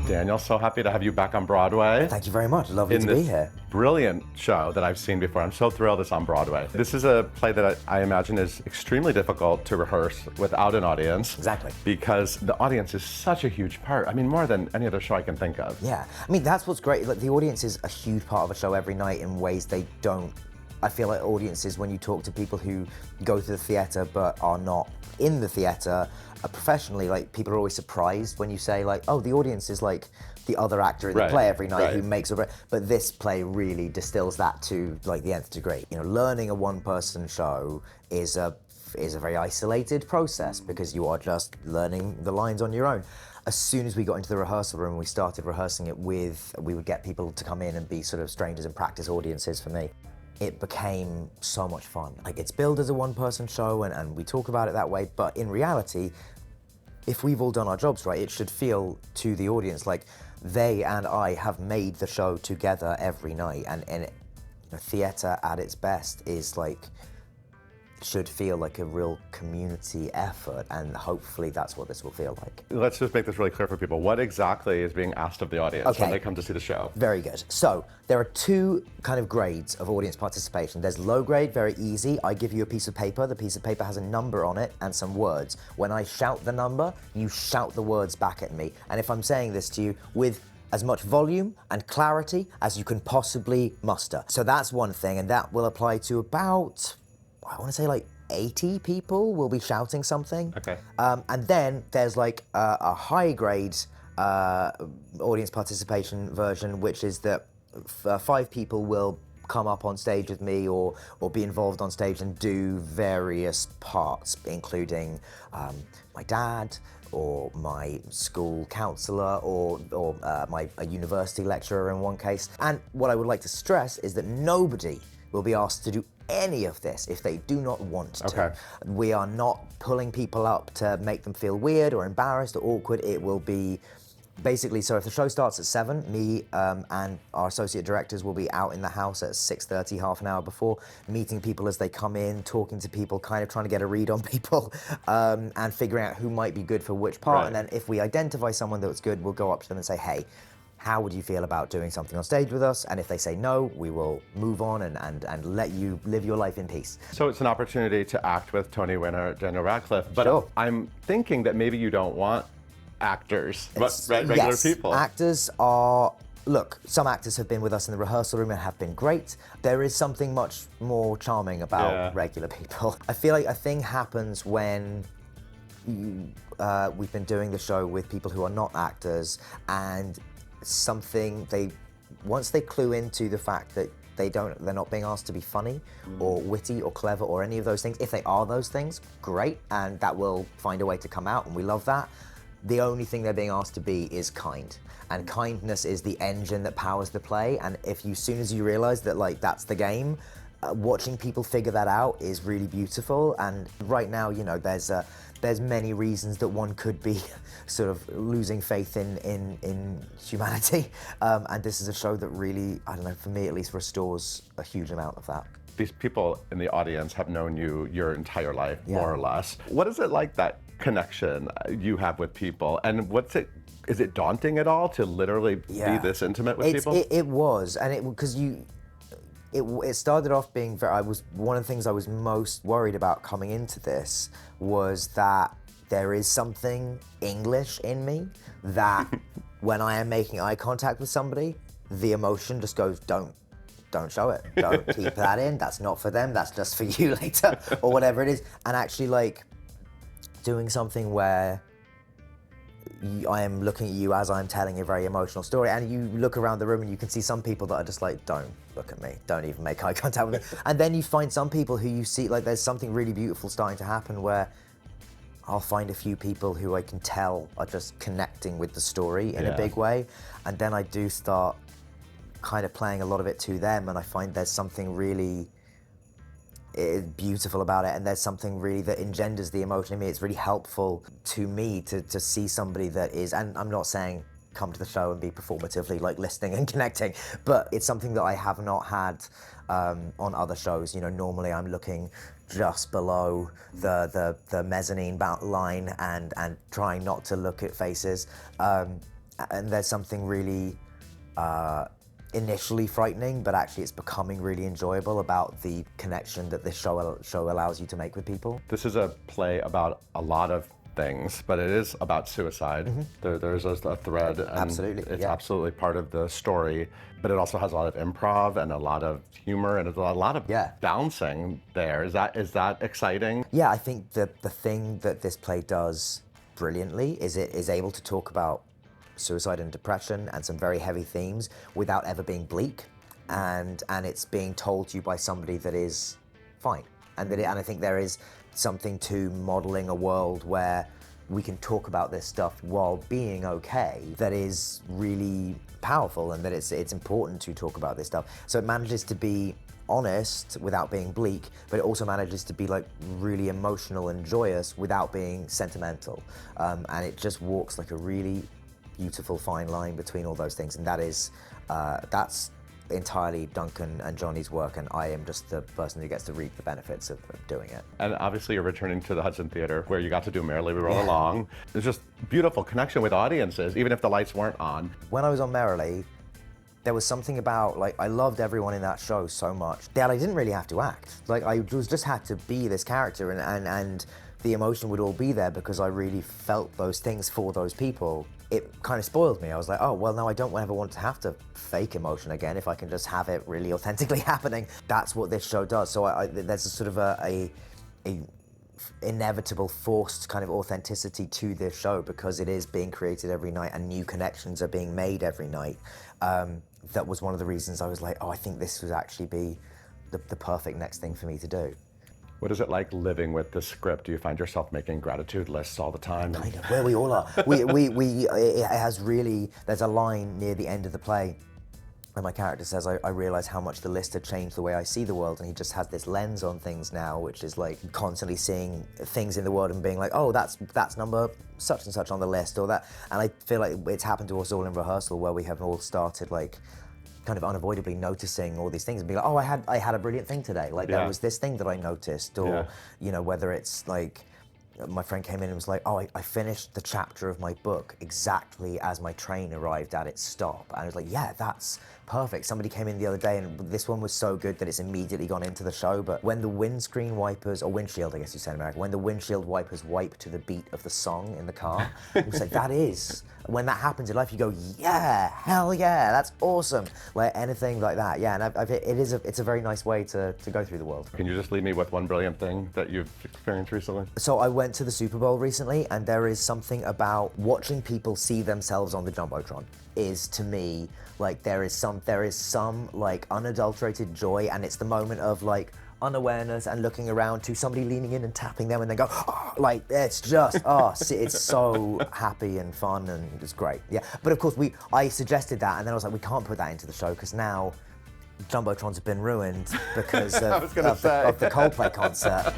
Daniel, so happy to have you back on Broadway. Thank you very much. Lovely to be here. Brilliant show that I've seen before. I'm so thrilled it's on Broadway. This is a play that I imagine is extremely difficult to rehearse without an audience. Exactly. Because the audience is such a huge part. I mean, more than any other show I can think of. Yeah, I mean, that's what's great. Like, the audience is a huge part of a show every night in ways they don't. I feel like audiences, when you talk to people who go to the theatre but are not in the theatre professionally, like, people are always surprised when you say, like, oh, the audience is like the other actor in the play every night who makes a. But this play really distills that to like the nth degree. You know, learning a one-person show is a very isolated process because you are just learning the lines on your own. As soon as we got into the rehearsal room, we started rehearsing it we would get people to come in and be sort of strangers and practice audiences for me. It became so much fun. Like, it's billed as a one-person show and we talk about it that way, but in reality, if we've all done our jobs right, it should feel to the audience like they and I have made the show together every night. And you know, theatre at its best is like, should feel like a real community effort, and hopefully that's what this will feel like. Let's just make this really clear for people. What exactly is being asked of the audience when they come to see the show? Very good. So there are two kind of grades of audience participation. There's low grade, very easy. I give you a piece of paper. The piece of paper has a number on it and some words. When I shout the number, you shout the words back at me. And if I'm saying this to you with as much volume and clarity as you can possibly muster. So that's one thing, and that will apply to about, I want to say like 80 people will be shouting something. Okay. And then there's like a high grade audience participation version, which is that 5 people will come up on stage with me or be involved on stage and do various parts, including my dad, or my school counsellor, or a university lecturer in one case. And what I would like to stress is that nobody will be asked to do any of this if they do not want to. Okay. We are not pulling people up to make them feel weird or embarrassed or awkward. It will be basically, so if the show starts at 7, me and our associate directors will be out in the house at 6:30, half an hour before, meeting people as they come in, talking to people, kind of trying to get a read on people, and figuring out who might be good for which part. Right. And then if we identify someone that's good, we'll go up to them and say, hey, how would you feel about doing something on stage with us? And if they say no, we will move on and let you live your life in peace. So it's an opportunity to act with Tony winner Daniel Radcliffe, but Sure. I'm thinking that maybe you don't want actors, but regular Yes, people. Actors are, look, some actors have been with us in the rehearsal room and have been great. There is something much more charming about regular people. I feel like a thing happens when we've been doing the show with people who are not actors, and once they clue into the fact that they're not being asked to be funny or witty or clever or any of those things. If they are those things, great, and that will find a way to come out, and we love that. The only thing they're being asked to be is kind, and kindness is the engine that powers the play. And as soon as you realize that, like, that's the game, watching people figure that out is really beautiful. And right now, you know, there's many reasons that one could be sort of losing faith in humanity. And this is a show that really, I don't know, for me at least, restores a huge amount of that. These people in the audience have known you your entire life, more or less. What is it like, that connection you have with people? And is it daunting at all to literally be this intimate with people? It was, and because it started off being one of the things I was most worried about coming into this was that there is something English in me that when I am making eye contact with somebody, the emotion just goes, don't show it. Don't keep that in. That's not for them. That's just for you later, or whatever it is. And actually, like, doing something where I am looking at you as I'm telling a very emotional story, and you look around the room and you can see some people that are just like, don't look at me, don't even make eye contact with me. And then you find some people who you see, like, there's something really beautiful starting to happen where I'll find a few people who I can tell are just connecting with the story in a big way. And then I do start kind of playing a lot of it to them, and I find there's something really beautiful about it, and there's something really that engenders the emotion in me. It's really helpful to me to see somebody that is, and I'm not saying come to the show and be performatively like listening and connecting. But it's something that I have not had on other shows. You know, normally I'm looking just below the mezzanine line and trying not to look at faces. And there's something really initially frightening, but actually it's becoming really enjoyable about the connection that this show allows you to make with people. This is a play about a lot of things, but it is about suicide. There's a thread, and Absolutely, it's yeah. absolutely part of the story, but it also has a lot of improv and a lot of humor and a lot of bouncing there. Is that exciting? Yeah, I think that the thing that this play does brilliantly is it is able to talk about suicide and depression and some very heavy themes without ever being bleak, and it's being told to you by somebody that is fine, and I think there is something to modeling a world where we can talk about this stuff while being okay that is really powerful, and that it's important to talk about this stuff. So it manages to be honest without being bleak, but it also manages to be like really emotional and joyous without being sentimental, and it just walks like a really beautiful fine line between all those things, and that's entirely Duncan and Johnny's work, and I am just the person who gets to reap the benefits of doing it. And obviously you're returning to the Hudson Theater where you got to do Merrily We Roll Along. It's just beautiful connection with audiences, even if the lights weren't on. When I was on Merrily, there was something about, like, I loved everyone in that show so much that I didn't really have to act. Like, I just had to be this character, and the emotion would all be there because I really felt those things for those people. It kind of spoiled me. I was like, oh, well, now I don't ever want to have to fake emotion again if I can just have it really authentically happening. That's what this show does. So there's a sort of a inevitable forced kind of authenticity to this show because it is being created every night and new connections are being made every night. That was one of the reasons I was like, oh, I think this would actually be the perfect next thing for me to do. What is it like living with the script? Do you find yourself making gratitude lists all the time? Kind of, where we all are. It has really, there's a line near the end of the play and my character says, I realize how much the list had changed the way I see the world, and he just has this lens on things now, which is like constantly seeing things in the world and being like, oh, that's number such and such on the list, or that. And I feel like it's happened to us all in rehearsal where we have all started like kind of unavoidably noticing all these things and being like, oh, I had a brilliant thing today. Like there was this thing that I noticed, or you know, whether it's like, my friend came in and was like, oh, I finished the chapter of my book exactly as my train arrived at its stop. And I was like, yeah, that's perfect. Somebody came in the other day and this one was so good that it's immediately gone into the show. But when the windscreen wipers, or windshield, I guess you say in America, when the windshield wipers wipe to the beat of the song in the car, it was like, that is, when that happens in life, you go, yeah, hell yeah, that's awesome. Like anything like that, yeah. And it's a very nice way to go through the world. Can you just leave me with one brilliant thing that you've experienced recently? So I went to the Super Bowl recently, and there is something about watching people see themselves on the Jumbotron is, to me, like there is some like unadulterated joy, and it's the moment of like unawareness and looking around to somebody leaning in and tapping them and then go, oh, like it's just, it's so happy and fun and it's great. Yeah, but of course I suggested that, and then I was like, we can't put that into the show because now Jumbotrons have been ruined because of the Coldplay concert.